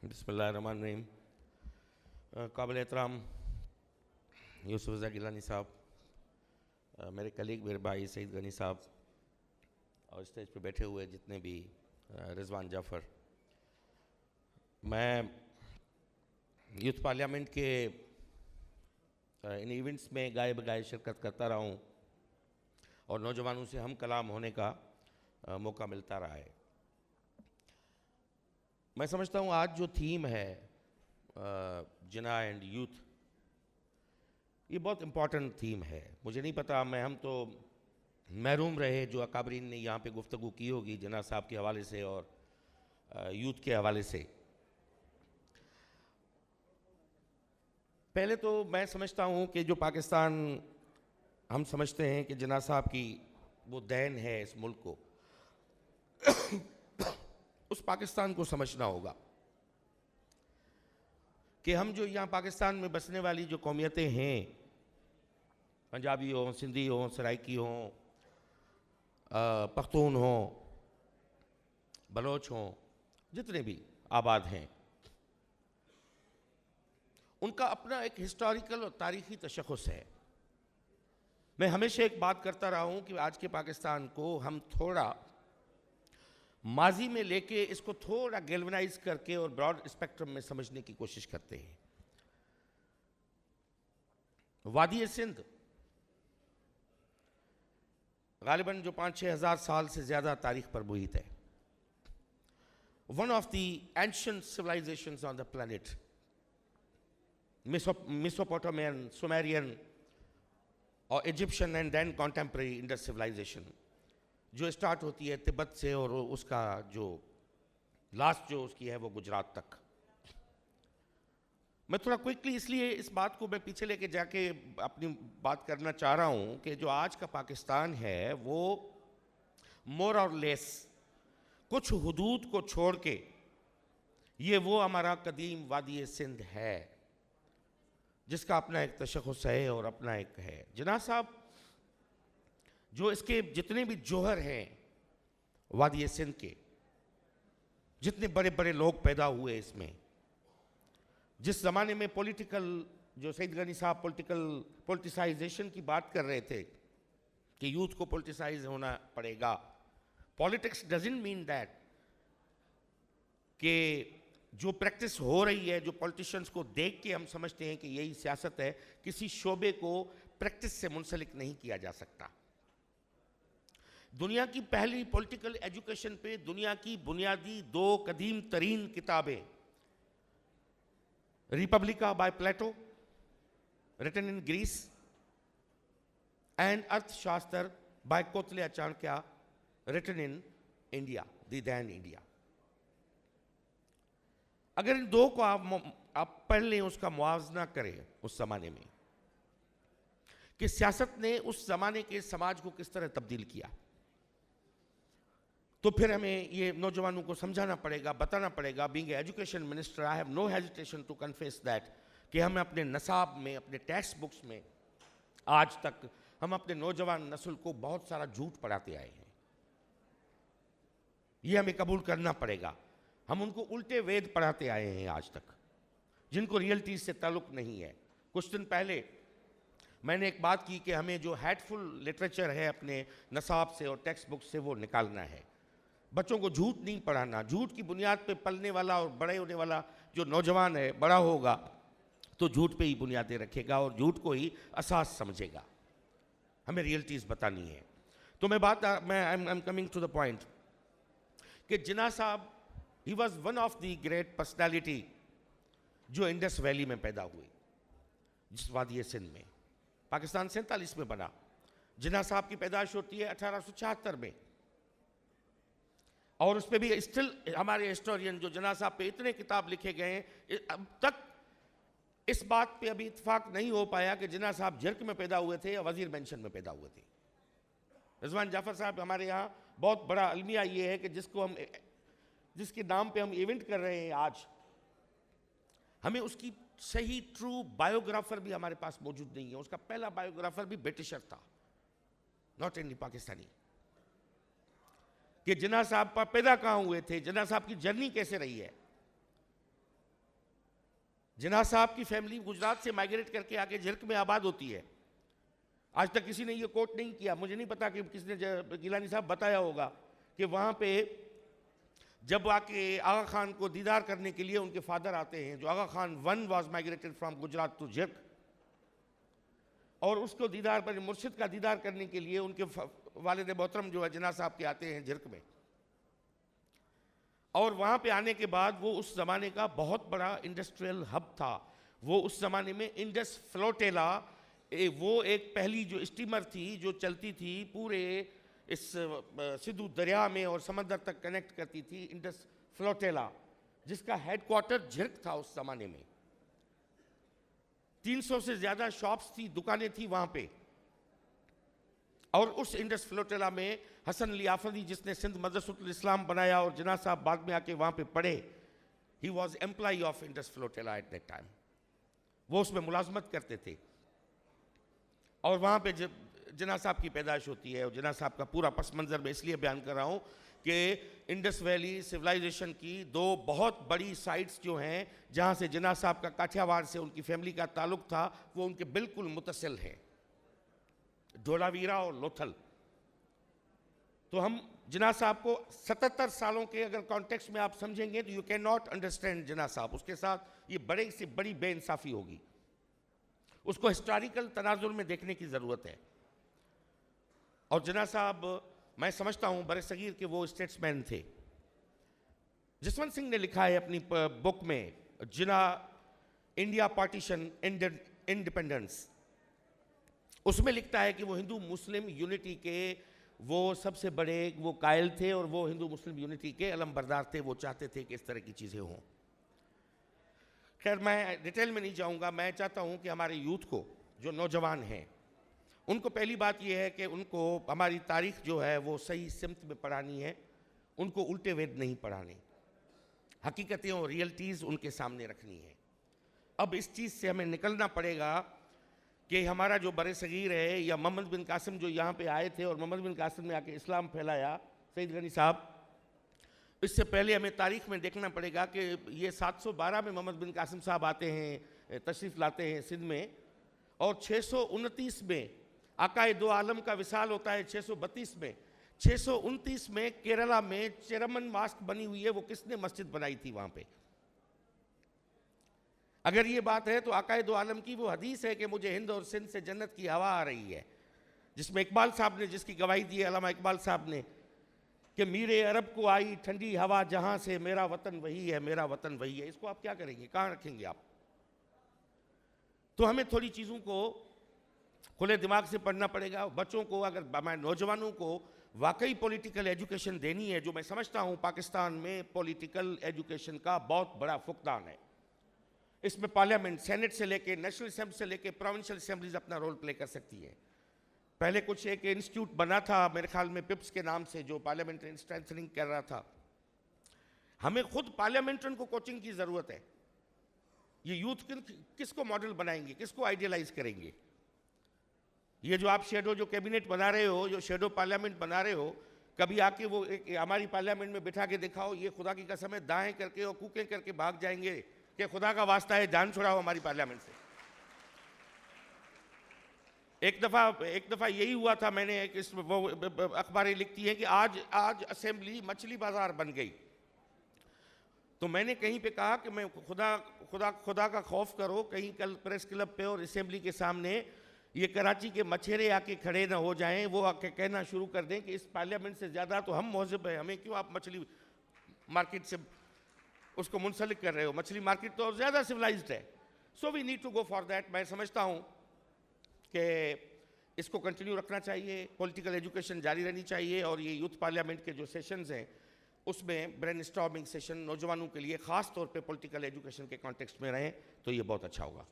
بسم اللہ الرحمن الرحیم. قابل احترام یوسف رضا گیلانی صاحب، میرے کلیگ میرے بھائی سعید غنی صاحب، اور اسٹیج پہ بیٹھے ہوئے جتنے بھی رضوان جعفر، میں یوتھ پارلیمنٹ کے ان ایونٹس میں گائے بگائے شرکت کرتا رہا ہوں اور نوجوانوں سے ہم کلام ہونے کا موقع ملتا رہا ہے. میں سمجھتا ہوں آج جو تھیم ہے جنا اینڈ یوتھ، یہ بہت امپورٹنٹ تھیم ہے. مجھے نہیں پتا، ہم تو محروم رہے جو اکابرین نے یہاں پہ گفتگو کی ہوگی جنا صاحب کے حوالے سے اور یوتھ کے حوالے سے. پہلے تو میں سمجھتا ہوں کہ جو پاکستان ہم سمجھتے ہیں کہ جنا صاحب کی وہ دین ہے اس ملک کو، اس پاکستان کو سمجھنا ہوگا کہ ہم جو یہاں پاکستان میں بسنے والی جو قومیتیں ہیں، پنجابی ہوں، سندھی ہوں، سرائکی ہوں، پختون ہوں، بلوچ ہوں، جتنے بھی آباد ہیں، ان کا اپنا ایک ہسٹوریکل اور تاریخی تشخص ہے. میں ہمیشہ ایک بات کرتا رہا ہوں کہ آج کے پاکستان کو ہم تھوڑا ماضی میں لے کے اس کو تھوڑا گیلونائز کر کے اور براڈ اسپیکٹرم میں سمجھنے کی کوشش کرتے ہیں. وادی سندھ غالباً جو 5-6 ہزار سال سے زیادہ تاریخ پر محیط ہے. One of the ancient civilizations on the planet, Mesopotamian, Sumerian اور Egyptian and then contemporary Indus civilization, جو اسٹارٹ ہوتی ہے تبت سے اور اس کا جو لاسٹ جو اس کی ہے وہ گجرات تک. میں تھوڑا کوئکلی اس لیے اس بات کو میں پیچھے لے کے جا کے اپنی بات کرنا چاہ رہا ہوں کہ جو آج کا پاکستان ہے وہ مور اور لیس کچھ حدود کو چھوڑ کے یہ وہ ہمارا قدیم وادی سندھ ہے جس کا اپنا ایک تشخص ہے اور اپنا ایک ہے. جناح صاحب جو اس کے جتنے بھی جوہر ہیں وادی سندھ کے، جتنے بڑے بڑے لوگ پیدا ہوئے اس میں، جس زمانے میں پولیٹیکل، جو سعید غنی صاحب پولیٹیسائزیشن کی بات کر رہے تھے کہ یوتھ کو پولیٹیسائز ہونا پڑے گا. پالیٹکس ڈزنٹ مین دیٹ کہ جو پریکٹس ہو رہی ہے، جو پولیٹیشنز کو دیکھ کے ہم سمجھتے ہیں کہ یہی سیاست ہے، کسی شعبے کو پریکٹس سے منسلک نہیں کیا جا سکتا. دنیا کی پہلی پولیٹیکل ایجوکیشن پہ دنیا کی بنیادی 2 قدیم ترین کتابیں، Republica by Plato written in Greece and Arthashastra by Kautilya Chanakya written in India, the then India. اگر ان 2 کو آپ پڑھ لیں، اس کا موازنہ کریں اس زمانے میں کہ سیاست نے اس زمانے کے سماج کو کس طرح تبدیل کیا، تو پھر ہمیں یہ نوجوانوں کو سمجھانا پڑے گا، بتانا پڑے گا. Being a education minister I have no hesitation to confess that کہ ہم اپنے نصاب میں، اپنے ٹیکسٹ بکس میں آج تک ہم اپنے نوجوان نسل کو بہت سارا جھوٹ پڑھاتے آئے ہیں. یہ ہمیں قبول کرنا پڑے گا. ہم ان کو الٹے وید پڑھاتے آئے ہیں آج تک، جن کو ریئلٹی سے تعلق نہیں ہے. کچھ دن پہلے میں نے ایک بات کی کہ ہمیں جو ہیٹفل لٹریچر ہے اپنے نصاب سے اور ٹیکسٹ بک سے وہ نکالنا ہے. بچوں کو جھوٹ نہیں پڑھانا. جھوٹ کی بنیاد پہ پلنے والا اور بڑے ہونے والا جو نوجوان ہے، بڑا ہوگا تو جھوٹ پہ ہی بنیادیں رکھے گا اور جھوٹ کو ہی اساس سمجھے گا. ہمیں ریئلٹیز بتانی ہے. تو میں I'm coming to the point کہ جناح صاحب he was one of the great personality جو انڈس ویلی میں پیدا ہوئی، جس وادی سندھ میں. پاکستان 47 میں بنا. جناح صاحب کی پیدائش ہوتی ہے 1876 میں، اور اس پہ بھی اسٹل ہمارے ہسٹورین جو جناح صاحب پہ اتنے کتاب لکھے گئے ہیں، اب تک اس بات پہ ابھی اتفاق نہیں ہو پایا کہ جناح صاحب جھرک میں پیدا ہوئے تھے یا وزیر مینشن میں پیدا ہوئے تھے. رضوان جعفر صاحب ہمارے یہاں بہت بڑا المیہ یہ ہے کہ جس کے نام پہ ہم ایونٹ کر رہے ہیں آج، ہمیں اس کی صحیح ٹرو بایوگرافر بھی ہمارے پاس موجود نہیں ہے. اس کا پہلا بایوگرافر بھی برٹشر تھا، ناٹ اینی پاکستانی. کہ جناح صاحب پیدا کہاں ہوئے تھے، جناح صاحب کی جرنی کیسے رہی ہے. جناح صاحب کی فیملی گجرات سے مائگریٹ کر کے آگے جھرک میں آباد ہوتی ہے. آج تک کسی نے یہ کوٹ نہیں کیا, مجھے نہیں پتا کہ کس نے گیلانی صاحب بتایا ہوگا کہ وہاں پہ جب آ کے آغا خان کو دیدار کرنے کے لیے ان کے فادر آتے ہیں, جو Agha Khan one was migrated from Gujarat to Jhirk, اور اس کو دیدار پر مرشد کا دیدار کرنے کے لیے ان کے والد محترم جو ہے جناح صاحب کے آتے ہیں جھرک میں. اور وہاں پہ آنے کے بعد وہ اس زمانے کا بہت بڑا انڈسٹریل ہب تھا. وہ اس زمانے میں انڈس فلوٹیلا, وہ ایک پہلی جو اسٹیمر تھی جو چلتی تھی پورے اس سندھو دریا میں اور سمندر تک کنیکٹ کرتی تھی, انڈس فلوٹیلا, جس کا ہیڈ کوارٹر جھرک تھا اس زمانے میں. 300 سے زیادہ شاپس تھی, دکانیں تھی وہاں پہ. اور اس انڈس فلوٹیلا میں حسن علی آفندی, جس نے سندھ مدرسۃ الاسلام بنایا اور جناح صاحب بعد میں آ کے وہاں پہ پڑھے, he was employee of Indus flotilla at that time. وہ اس میں ملازمت کرتے تھے. اور وہاں پہ جب جناح صاحب کی پیدائش ہوتی ہے, اور جناح صاحب کا پورا پس منظر میں اس لیے بیان کر رہا ہوں کہ انڈس ویلی سویلائزیشن کی دو بہت بڑی سائٹس جو ہیں جہاں سے جناح صاحب کا کاٹھیاواڑ سے ان کی فیملی کا تعلق تھا, وہ ان کے بالکل متصل ہیں, ڈھولاویرا اور لوتھل. تو ہم جناح صاحب کو 77 سالوں کے اگر کانٹیکسٹ میں آپ سمجھیں گے تو یو کین ناٹ انڈرسٹینڈ جناح صاحب. اس کے ساتھ یہ بڑے سے بڑی بے انصافی ہوگی. اس کو ہسٹوریکل تناظر میں دیکھنے کی ضرورت ہے. اور جناح صاحب میں سمجھتا ہوں بر صغیر کے وہ اسٹیٹس مین تھے. جسونت سنگھ نے لکھا ہے اپنی بک میں جناح انڈیا پارٹیشن انڈیپینڈنس, اس میں لکھتا ہے کہ وہ ہندو مسلم یونٹی کے وہ سب سے بڑے وہ قائل تھے, اور وہ ہندو مسلم یونٹی کے علم بردار تھے. وہ چاہتے تھے کہ اس طرح کی چیزیں ہوں. خیر میں ڈیٹیل میں نہیں جاؤں گا. میں چاہتا ہوں کہ ہمارے یوتھ کو, جو نوجوان ہیں, ان کو پہلی بات یہ ہے کہ ان کو ہماری تاریخ جو ہے وہ صحیح سمت میں پڑھانی ہے. ان کو الٹے وید نہیں پڑھانے, حقیقتیں اور ریئلٹیز ان کے سامنے رکھنی ہے. اب اس چیز سے ہمیں نکلنا پڑے گا کہ ہمارا جو بر صغیر ہے, یا محمد بن قاسم جو یہاں پہ آئے تھے اور محمد بن قاسم نے آ کے اسلام پھیلایا, سعید غنی صاحب, اس سے پہلے ہمیں تاریخ میں دیکھنا پڑے گا کہ یہ 712 میں محمد بن قاسم صاحب آتے ہیں, تشریف لاتے ہیں سندھ میں, اور 629 میں آقائے دو عالم کا وصال ہوتا ہے. 632 میں 629 میں کیرلا میں چیرمن ماسک بنی ہوئی ہے. وہ کس نے مسجد بنائی تھی وہاں پہ؟ اگر یہ بات ہے تو آقائے دو عالم کی وہ حدیث ہے کہ مجھے ہند اور سندھ سے جنت کی ہوا آ رہی ہے, جس میں اقبال صاحب نے, جس کی گواہی دی ہے علامہ اقبال صاحب نے, کہ میرے عرب کو آئی ٹھنڈی ہوا جہاں سے, میرا وطن وہی ہے, میرا وطن وہی ہے. اس کو آپ کیا کریں گے, کہاں رکھیں گے آپ؟ تو ہمیں تھوڑی چیزوں کو کھلے دماغ سے پڑھنا پڑے گا. بچوں کو, اگر ہمارے نوجوانوں کو واقعی پولیٹیکل ایجوکیشن دینی ہے, جو میں سمجھتا ہوں پاکستان میں پولیٹیکل ایجوکیشن کا بہت بڑا فقدان ہے. اس میں پارلیمنٹ, سینٹ سے لے کے نیشنل اسمبلی سے لے کے پروونشل اسمبلیز اپنا رول پلے کر سکتی ہے. پہلے کچھ ایک انسٹیٹیوٹ بنا تھا میرے خیال میں پپس کے نام سے, جو پارلیمنٹری اسٹرینتھننگ کر رہا تھا. ہمیں خود پارلیمنٹرین کو کوچنگ کی ضرورت ہے. یہ یوتھ کس کو ماڈل بنائیں گے, کس کو آئیڈیلائز کریں گے؟ یہ جو آپ شیڈو جو کیبنٹ بنا رہے ہو, جو شیڈو پارلیمنٹ بنا رہے ہو, کبھی آ کے وہ ہماری پارلیمنٹ میں بٹھا کے دکھاؤ. یہ خدا کی قسم ہے دائیں کر کے اور کوکیں کر کے بھاگ جائیں گے کہ خدا کا واسطہ ہے جان چھڑاؤ ہماری پارلیمنٹ سے. ایک دفعہ یہی ہوا تھا. میں نے وہ اخباریں لکھتی ہیں کہ آج اسمبلی مچھلی بازار بن گئی. تو میں نے کہیں پہ کہا کہ میں خدا کا خوف کرو, کہیں کل پریس کلب پہ اور اسمبلی کے سامنے یہ کراچی کے مچھیرے آ کے کھڑے نہ ہو جائیں, وہ آ کے کہنا شروع کر دیں کہ اس پارلیمنٹ سے زیادہ تو ہم مہذب ہیں, ہمیں کیوں آپ مچھلی مارکیٹ سے اس کو منسلک کر رہے ہو؟ مچھلی مارکیٹ تو اور زیادہ سویلائزڈ ہے. So we need to go for that. میں سمجھتا ہوں کہ اس کو کنٹینیو رکھنا چاہیے, پولیٹیکل ایجوکیشن جاری رہنی چاہیے, اور یہ یوتھ پارلیمنٹ کے جو سیشنز ہیں اس میں برین اسٹارمنگ سیشن نوجوانوں کے لیے خاص طور پہ پولیٹیکل ایجوکیشن کے کانٹیکسٹ میں رہیں تو یہ بہت اچھا ہوگا.